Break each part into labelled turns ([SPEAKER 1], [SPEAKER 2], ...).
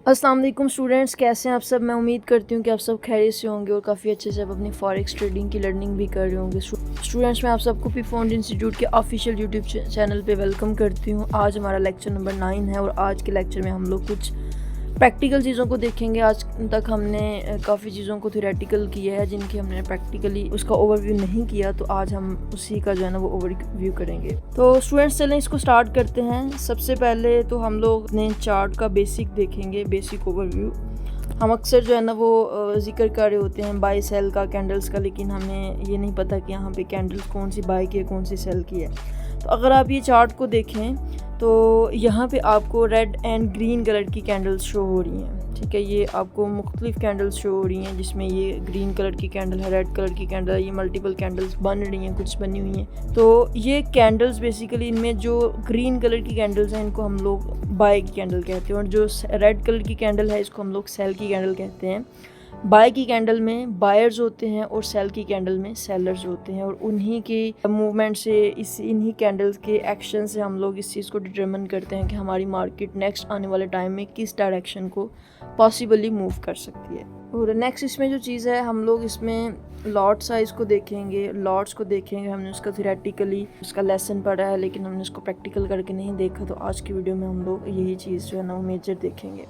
[SPEAKER 1] अस्सलाम वालेकुम स्टूडेंट्स, कैसे हैं आप सब। मैं उम्मीद करती हूँ कि आप सब खैरियत से होंगे और काफ़ी अच्छे से आप अपनी फॉरेक्स ट्रेडिंग की लर्निंग भी कर रहे होंगे। स्टूडेंट्स, मैं आप सबको पी फंड इंस्टीट्यूट के ऑफिशियल यूट्यूब चैनल पे वेलकम करती हूँ। आज हमारा लेक्चर नंबर 9 है और आज के लेक्चर में हम लोग कुछ प्रैक्टिकल चीज़ों को देखेंगे। आज तक हमने काफ़ी चीज़ों को थ्योरेटिकल किया है जिनकी हमने प्रैक्टिकली उसका ओवरव्यू नहीं किया, तो आज हम उसी का जो है ना वो ओवरव्यू करेंगे। तो स्टूडेंट्स, चलें इसको स्टार्ट करते हैं। सबसे पहले तो हम लोग ने चार्ट का बेसिक देखेंगे, बेसिक ओवरव्यू। हम अक्सर जो है ना वो जिक्र कर रहे होते हैं बाई सेल का, कैंडल्स का, लेकिन हमें ये नहीं पता कि यहाँ पे कैंडल्स कौन सी बाई की है, कौन सी सेल की है। तो अगर आप ये चार्ट को देखें तो यहाँ पे आपको रेड एंड ग्रीन कलर की कैंडल्स शो हो रही हैं, ठीक है। ये आपको मुख्तलिफ कैंडल्स शो हो रही हैं, जिसमें ये ग्रीन कलर की कैंडल है, रेड कलर की कैंडल है, ये मल्टीपल कैंडल्स बन रही हैं, कुछ बनी हुई हैं। तो ये कैंडल्स बेसिकली, इनमें जो ग्रीन कलर की कैंडल्स हैं इनको हम लोग बाय की कैंडल कहते हैं, और जो रेड कलर की कैंडल है इसको हम लोग सेल की कैंडल कहते हैं। बाय की कैंडल में बायर्स होते हैं और सेल की कैंडल में सेलर्स होते हैं, और उन्हीं के मूवमेंट से, इन्हीं कैंडल्स के एक्शन से हम लोग इस चीज़ को डिटरमिन करते हैं कि हमारी मार्केट नेक्स्ट आने वाले टाइम में किस डायरेक्शन को पॉसिबली मूव कर सकती है। और नेक्स्ट इसमें जो चीज़ है, हम लोग इसमें लॉट साइज़ को देखेंगे, लॉट्स को देखेंगे। हमने उसका थ्योरेटिकली उसका लेसन पढ़ा है, लेकिन हमने उसको प्रैक्टिकल करके नहीं देखा, तो आज की वीडियो में हम लोग यही चीज़ जो है ना वो मेजर देखेंगे।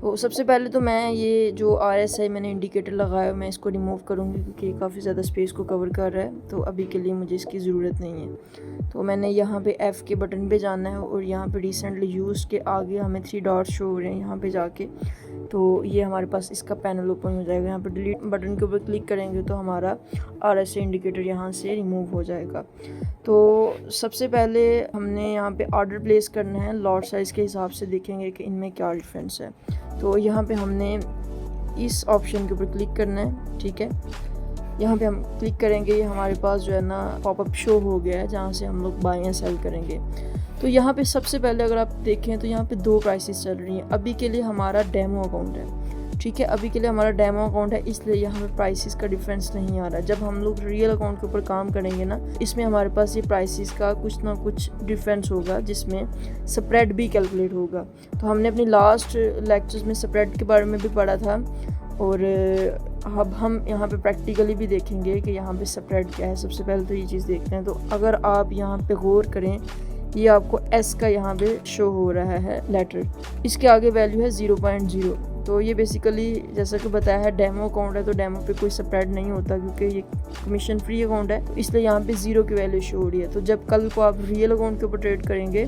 [SPEAKER 1] तो सबसे पहले तो मैं ये जो RSI मैंने इंडिकेटर लगाया मैं इसको रिमूव करूँगी, क्योंकि काफ़ी ज़्यादा स्पेस को कवर कर रहा है, तो अभी के लिए मुझे इसकी ज़रूरत नहीं है। तो मैंने यहाँ पे F के बटन पे जाना है, और यहाँ पे रिसेंटली यूज़ के आगे हमें 3 डॉट्स शो हो रहे हैं यहाँ पे जाके, तो ये हमारे पास इसका पैनल ओपन हो जाएगा। यहाँ पे डिलीट बटन के ऊपर क्लिक करेंगे तो हमारा RSI इंडिकेटर यहाँ से रिमूव हो जाएगा। तो सबसे पहले हमने यहाँ पे ऑर्डर प्लेस करना है, लॉट साइज़ के हिसाब से देखेंगे कि इनमें क्या डिफरेंस है। तो यहाँ पे हमने इस ऑप्शन के ऊपर क्लिक करना है, ठीक है। यहाँ पे हम क्लिक करेंगे, ये हमारे पास जो है ना पॉपअप शो हो गया है जहाँ से हम लोग बाय या सेल करेंगे। तो यहाँ पे सबसे पहले अगर आप देखें तो यहाँ पे 2 प्राइसेस चल रही हैं। अभी के लिए हमारा डेमो अकाउंट है, ठीक है, अभी के लिए हमारा डेमो अकाउंट है, इसलिए यहाँ पे प्राइसेस का डिफरेंस नहीं आ रहा। जब हम लोग रियल अकाउंट के ऊपर काम करेंगे ना, इसमें हमारे पास ये प्राइसेस का कुछ ना कुछ डिफरेंस होगा, जिसमें स्प्रेड भी कैलकुलेट होगा। तो हमने अपनी लास्ट लेक्चर्स में स्प्रेड के बारे में भी पढ़ा था, और अब हम यहाँ पे प्रैक्टिकली भी देखेंगे कि यहाँ पे स्प्रेड क्या है। सबसे पहले तो ये चीज़ देखते हैं। तो अगर आप यहाँ पे गौर करें, ये आपको S का यहाँ पे शो हो रहा है लेटर, इसके आगे वैल्यू है 0.0। तो ये बेसिकली जैसा कि बताया है डेमो अकाउंट है, तो डेमो पे कोई स्प्रेड नहीं होता, क्योंकि ये कमीशन फ्री अकाउंट है, तो इसलिए यहाँ पे 0 की वैल्यू शो हो रही है। तो जब कल को आप रियल अकाउंट के ऊपर ट्रेड करेंगे,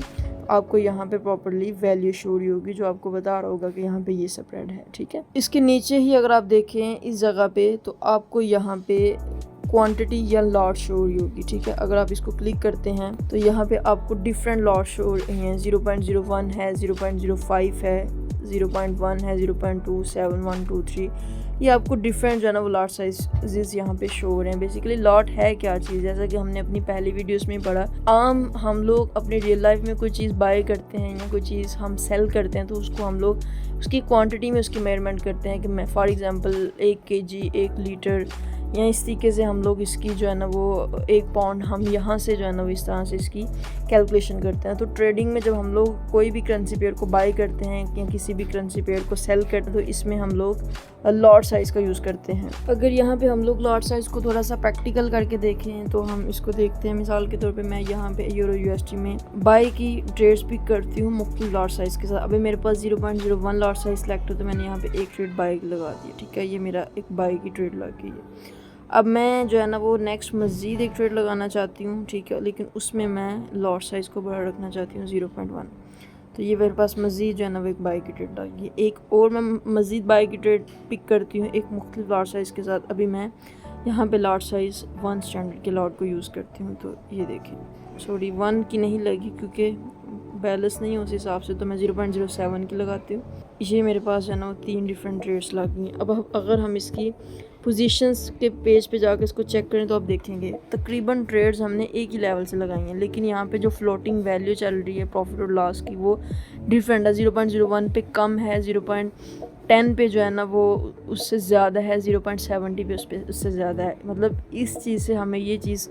[SPEAKER 1] आपको यहाँ पे प्रॉपरली वैल्यू शो हो रही होगी, जो आपको बता रहा होगा कि यहाँ पे ये स्प्रेड है, ठीक है। इसके नीचे ही अगर आप देखें इस जगह पे, तो आपको यहाँ पे क्वांटिटी या लॉट शो हो रही होगी, ठीक है। अगर आप इसको क्लिक करते हैं तो यहाँ पे आपको डिफरेंट लॉट शो हो रही हैं। 0.01 है, 0.05 है, 0.1 है, 0.2, 7, 1, 2, 3, ये आपको डिफरेंट जो है ना वो लॉट साइजेस यहाँ पे शो हो रहे हैं। बेसिकली लॉट है क्या चीज़, जैसा कि हमने अपनी पहली वीडियोस में पढ़ा, हम लोग अपने रियल लाइफ में कोई चीज़ बाय करते हैं या कोई चीज़ हम सेल करते हैं, तो उसको हम लोग उसकी क्वांटिटी में उसकी मेजरमेंट करते हैं कि मैं फॉर एग्जांपल 1 kg, 1 लीटर, या इस तरीके से हम लोग इसकी जो है ना वो 1 पाउंड हम यहाँ से जो है ना वो इस तरह से इसकी कैलकुलेशन करते हैं। तो ट्रेडिंग में जब हम लोग कोई भी करेंसी पेयर को बाय करते हैं या किसी भी करेंसी पेयर को सेल करते हैं, तो इसमें हम लोग लॉट साइज़ का यूज़ करते हैं। अगर यहाँ पे हम लोग लॉट साइज़ को थोड़ा सा प्रैक्टिकल करके देखें तो हम इसको देखते हैं। मिसाल के तौर पे मैं यहाँ पे यूरो USD में बाय की ट्रेड्स पिक करती हूँ मुख्तलिफ लॉट साइज़ के साथ। अभी मेरे पास 0.01 लॉट साइज़ सेलेक्ट हो, तो मैंने यहाँ पे एक ट्रेड बाय लगा दिया, ठीक है। ये मेरा एक बाय की ट्रेड लग गई है। अब मैं जो है ना वो नेक्स्ट मज़ीद एक ट्रेड लगाना चाहती हूँ, ठीक है, लेकिन उसमें मैं लॉट साइज़ को बड़ा रखना चाहती हूँ 0.1। तो ये मेरे पास मज़ीद जो है ना वो एक बाय की ट्रेड लगी है। एक और मैं मज़ीद बाय की ट्रेड पिक करती हूँ एक मुख्तलिफ लॉट साइज़ के साथ। अभी मैं यहाँ पे लॉट साइज़ 1 स्टैंडर्ड के लॉट को यूज़ करती हूँ। तो ये देखें, सॉरी 1 की नहीं लगी क्योंकि बैलेंस नहीं है उस हिसाब से, तो मैं 0.07 की लगाती हूँ। ये मेरे पास जो है ना वो 3 डिफरेंट ट्रेड्स लग गई। अब अगर हम इसकी पोजीशंस के पेज पे जाकर इसको चेक करें तो आप देखेंगे तकरीबन ट्रेड्स हमने एक ही लेवल से लगाई हैं, लेकिन यहाँ पे जो फ्लोटिंग वैल्यू चल रही है प्रॉफिट और लॉस की वो डिफरेंट है। 0.01 पे कम है, 0.10 पे जो है ना वो उससे ज़्यादा है, 0.70 पे उससे ज़्यादा है। मतलब इस चीज़ से हमें ये चीज़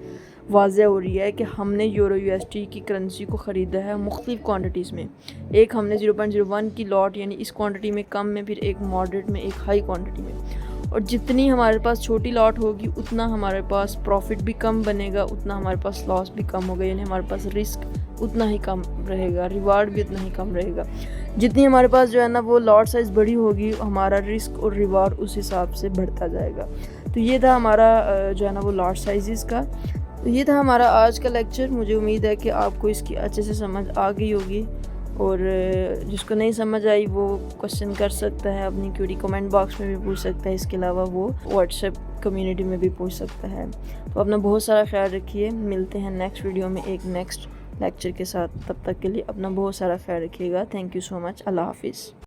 [SPEAKER 1] वाज़ह हो रही है कि हमने यूरो यूएसडी की करेंसी को ख़रीदा है मुख्तलिफ़ क्वांटिटीज़ में। एक हमने 0.01 की लॉट यानी इस क्वांटिटी में कम में, फिर एक मॉडरेट में, एक हाई क्वांटिटी में। और जितनी हमारे पास छोटी लॉट होगी उतना हमारे पास प्रॉफिट भी कम बनेगा, उतना हमारे पास लॉस भी कम होगा, यानी हमारे पास रिस्क उतना ही कम रहेगा, रिवार्ड भी उतना ही कम रहेगा। जितनी हमारे पास जो है ना वो लॉट साइज़ बड़ी होगी, हमारा रिस्क और रिवार्ड उस हिसाब से बढ़ता जाएगा। तो ये था हमारा जो है ना वो लॉट साइज़ का। तो ये था हमारा आज का लेक्चर। मुझे उम्मीद है कि आपको इसकी अच्छे से समझ आ गई होगी, और जिसको नहीं समझ आई वो क्वेश्चन कर सकता है, अपनी क्वेरी कमेंट बॉक्स में भी पूछ सकता है, इसके अलावा वो व्हाट्सएप कम्युनिटी में भी पूछ सकता है। तो अपना बहुत सारा ख्याल रखिए। मिलते हैं नेक्स्ट वीडियो में एक नेक्स्ट लेक्चर के साथ। तब तक के लिए अपना बहुत सारा ख्याल रखिएगा। Thank you so much. अल्लाह हाफिज़।